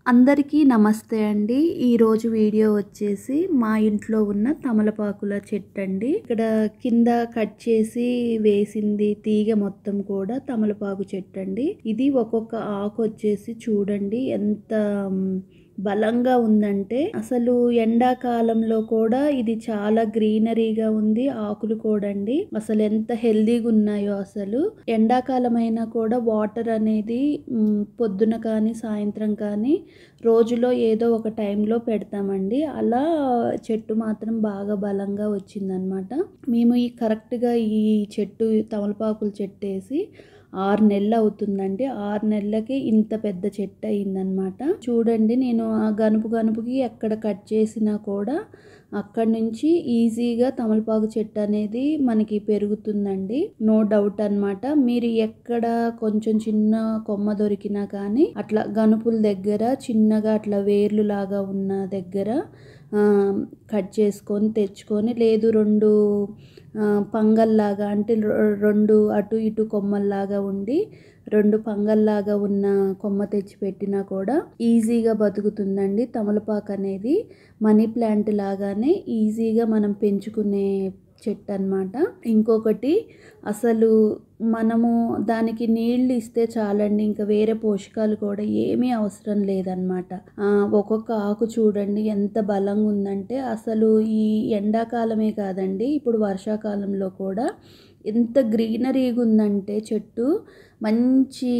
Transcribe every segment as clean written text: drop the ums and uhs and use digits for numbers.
అందరికీ నమస్తే అండి. ఈరోజు వీడియో వచ్చేసి మా ఇంట్లో ఉన్న తమలపాకుల చెట్టండి. ఇక్కడ కింద కట్ చేసి వేసింది తీగ మొత్తం కూడా తమలపాకు చెట్టండి. ఇది ఒక్కొక్క ఆకు వచ్చేసి చూడండి ఎంత బలంగా ఉందంటే, అసలు ఎండాకాలంలో కూడా ఇది చాలా గ్రీనరీగా ఉంది. ఆకులు కూడా అండి అసలు ఎంత హెల్దీగా ఉన్నాయో. అసలు ఎండాకాలం అయినా కూడా వాటర్ అనేది పొద్దున కానీ సాయంత్రం కానీ రోజులో ఏదో ఒక టైంలో పెడతామండి. అలా చెట్టు మాత్రం బాగా బలంగా వచ్చిందనమాట. మేము కరెక్ట్గా ఈ చెట్టు తమలపాకుల చెట్టు వేసి 6 నెలలు అవుతుందండి. 6 నెలలకి ఇంత పెద్ద చెట్టు అయిందనమాట. చూడండి, నేను ఆ గనుపుకి ఎక్కడ కట్ చేసినా కూడా అక్కడి నుంచి ఈజీగా తమలపాకు చెట్టు అనేది మనకి పెరుగుతుందండి. నో డౌట్ అనమాట. మీరు ఎక్కడ కొంచెం చిన్న కొమ్మ దొరికినా కానీ అట్లా గనుపుల దగ్గర చిన్నగా అట్లా వేర్లు లాగా ఉన్న దగ్గర కట్ చేసుకొని తెచ్చుకొని, లేదు 2 పంగల్లాగా అంటే 2 అటు ఇటు కొమ్మల్లాగా ఉండి 2 పంగల్లాగా ఉన్న కొమ్మ తెచ్చి పెట్టినా కూడా ఈజీగా బతుకుతుందండి. తమలపాకు అనేది మనీ ప్లాంట్ లాగానే ఈజీగా మనం పెంచుకునే చెట్టు అన్నమాట. ఇంకొకటి, అసలు మనము దానికి నీళ్ళు ఇస్తే చాలండి, ఇంకా వేరే పోషకాలు కూడా ఏమీ అవసరం లేదనమాట. ఒక్కొక్క ఆకు చూడండి ఎంత బలంగా ఉందంటే, అసలు ఈ ఎండాకాలమే కాదండి, ఇప్పుడు వర్షాకాలంలో కూడా ఎంత గ్రీనరీగా ఉందంటే చెట్టు మంచి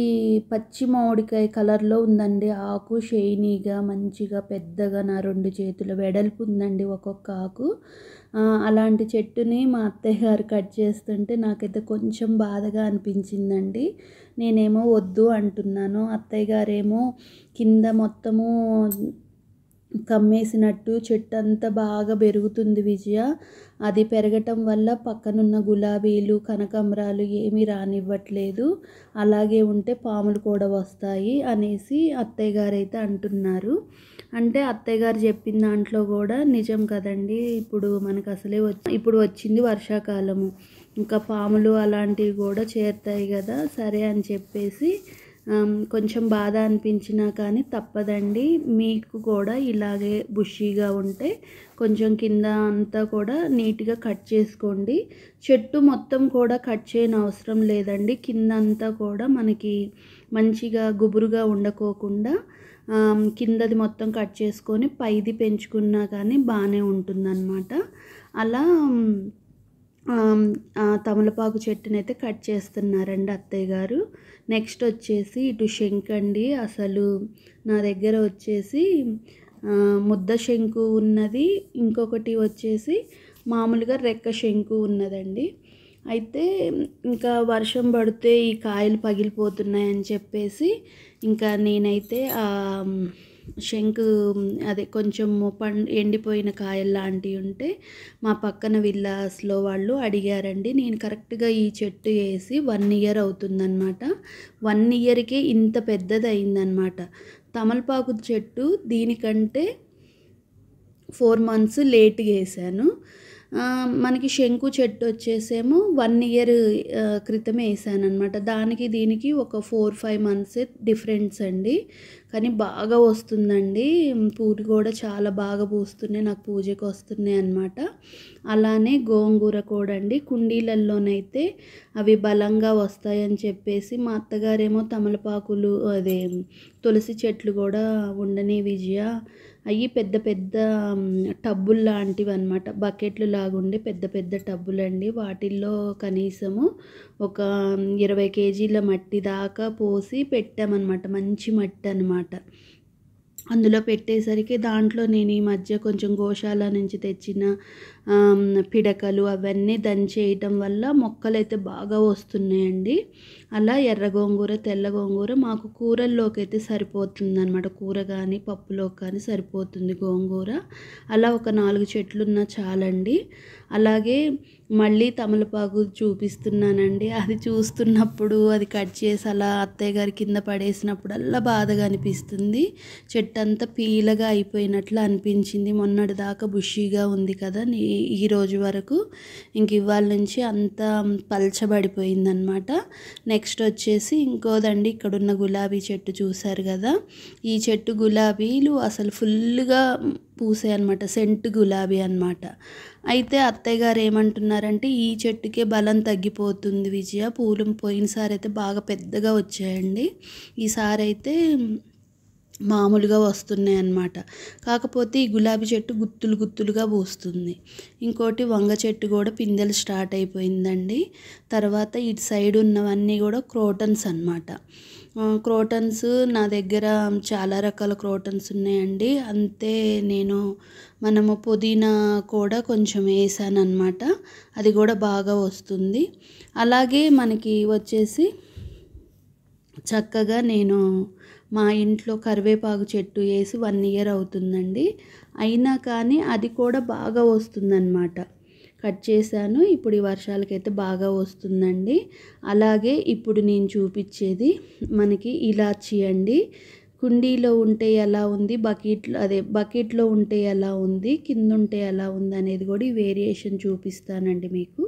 పచ్చి మామిడికాయ కలర్లో ఉందండి. ఆకు షైనీగా మంచిగా పెద్దగా నా 2 చేతుల వెడల్పు ఉందండి ఒక్కొక్క ఆకు. అలాంటి చెట్టుని మా అత్తయ్య గారు కట్ చేస్తుంటే నాకైతే కొంచెం బాధగా అనిపించిందండి. నేనేమో వద్దు అంటున్నాను, అత్తయ్య గారేమో కింద మొత్తము కమ్మేసినట్టు చెట్టు అంతా బాగా పెరుగుతుంది విజయ, అది పెరగటం వల్ల పక్కనున్న గులాబీలు కనకాంబరాలు ఏమీ రానివ్వట్లేదు, అలాగే ఉంటే పాములు కూడా వస్తాయి అనేసి అత్తయ్య గారు అయితే అంటున్నారు. అంటే అత్తయ్య గారు చెప్పిన దాంట్లో కూడా నిజం కదండి. ఇప్పుడు మనకు అసలే ఇప్పుడు వచ్చింది వర్షాకాలము, ఇంకా పాములు అలాంటివి కూడా చేరుతాయి కదా. సరే అని చెప్పేసి కొంచెం బాధ అనిపించినా కానీ తప్పదండి. మీకు కూడా ఇలాగే బుషీగా ఉంటే కొంచెం కింద అంతా కూడా నీట్గా కట్ చేసుకోండి. చెట్టు మొత్తం కూడా కట్ చేయని అవసరం లేదండి. కింద అంతా కూడా మనకి మంచిగా గుబురుగా ఉండకోకుండా కిందది మొత్తం కట్ చేసుకొని పైది పెంచుకున్నా కానీ బాగానే ఉంటుందన్నమాట. అలా తమలపాకు చెట్టునైతే కట్ చేస్తున్నారండి అత్తయ్య గారు. నెక్స్ట్ వచ్చేసి ఇటు శంకు అండి. అసలు నా దగ్గర వచ్చేసి ముద్ద శంకు ఉన్నది, ఇంకొకటి వచ్చేసి మామూలుగా రెక్క శంకు ఉన్నదండి. అయితే ఇంకా వర్షం పడితే ఈ కాయలు పగిలిపోతున్నాయని చెప్పేసి ఇంకా నేనైతే శంకు అదే కొంచెం ఎండిపోయిన కాయలు లాంటివి ఉంటే మా పక్కన విల్లాస్లో వాళ్ళు అడిగారండి. నేను కరెక్ట్గా ఈ చెట్టు వేసి 1 ఇయర్ అవుతుందన్నమాట. 1 ఇయర్కే ఇంత పెద్దది అయిందనమాట. తమలపాకు చెట్టు దీనికంటే 4 మంత్స్ లేట్గా వేసాను. మనకి శంకు చెట్టు వచ్చేసేమో 1 ఇయర్ క్రితమే వేసాను అనమాట. దానికి దీనికి ఒక 4-5 మంత్సే డిఫరెన్స్ అండి. కానీ బాగా వస్తుందండి. పూలు కూడా చాలా బాగా పూస్తున్నాయి, నాకు పూజకు వస్తున్నాయి అన్నమాట. అలానే గోంగూర కూడా అండి, కుండీలలోనైతే అవి బలంగా వస్తాయని చెప్పేసి మా అత్తగారేమో తమలపాకులు అదే తులసి చెట్లు కూడా ఉండని విజయ, అవి పెద్ద పెద్ద టబ్బులు లాంటివి అనమాట, బకెట్లు లాగుండే పెద్ద పెద్ద టబ్బులండి. వాటిల్లో కనీసము ఒక 20 కేజీల మట్టి దాకా పోసి పెట్టామన్నమాట. మంచి మట్టి అనమాట. అందులో పెట్టేసరికి దాంట్లో నేను ఈ మధ్య కొంచెం గోశాల నుంచి తెచ్చిన పిడకలు అవన్నీ దంచేయటం వల్ల మొక్కలైతే బాగా వస్తున్నాయండి. అలా ఎర్ర గోంగూర తెల్ల గోంగూర మాకు కూరల్లోకి అయితే సరిపోతుంది అనమాట. కూర కానీ పప్పులోకి కానీ సరిపోతుంది గోంగూర. అలా ఒక 4 చెట్లున్నా చాలండి. అలాగే మళ్ళీ తమలపాకు చూపిస్తున్నానండి. అది చూస్తున్నప్పుడు అది కట్ చేసి అలా అత్తయ్య గారి కింద పడేసినప్పుడల్లా బాధగా అనిపిస్తుంది. చెట్టు అంతా పీలగా అయిపోయినట్లు అనిపించింది. మొన్నటి దాకా బుషీగా ఉంది కదా, ఈ రోజు వరకు ఇంక ఇవాళ నుంచి అంతా పల్చబడిపోయిందనమాట. నెక్స్ట్ నెక్స్ట్ వచ్చేసి ఇంకోదండి, ఇక్కడున్న గులాబీ చెట్టు చూసారు కదా, ఈ చెట్టు గులాబీలు అసలు ఫుల్గా పూసాయి అనమాట, సెంట్ గులాబీ అనమాట. అయితే అత్తయ్య గారు ఏమంటున్నారంటే ఈ చెట్టుకే బలం తగ్గిపోతుంది విజయ, పూలు పోయినసారి అయితే బాగా పెద్దగా వచ్చాయండి, ఈసారి అయితే మామూలుగా వస్తున్నాయి అన్నమాట. కాకపోతే ఈ గులాబీ చెట్టు గుత్తులు గుత్తులుగా పూస్తుంది. ఇంకోటి వంగ చెట్టు కూడా పిందెలు స్టార్ట్ అయిపోయిందండి. తర్వాత ఇటు సైడ్ ఉన్నవన్నీ కూడా క్రోటన్స్ అన్నమాట. క్రోటన్స్ నా దగ్గర చాలా రకాల క్రోటన్స్ ఉన్నాయండి. అంతే మనము పుదీనా కూడా కొంచెం వేసాను అన్నమాట, అది కూడా బాగా వస్తుంది. అలాగే మనకి వచ్చేసి చక్కగా నేను మా ఇంట్లో కరివేపాకు చెట్టు వేసి 1 ఇయర్ అవుతుందండి, అయినా కానీ అది కూడా బాగా వస్తుందన్నమాట. కట్ చేశాను, ఇప్పుడు ఈ వర్షాలకైతే బాగా వస్తుందండి. అలాగే ఇప్పుడు నేను చూపించేది మనకి ఇలాచీ అండి. కుండీలో ఉంటే ఎలా ఉంది, బకెట్లో ఉంటే ఎలా ఉంది, కింద ఉంటే ఎలా ఉంది అనేది కూడా ఈ వేరియేషన్ చూపిస్తానండి మీకు.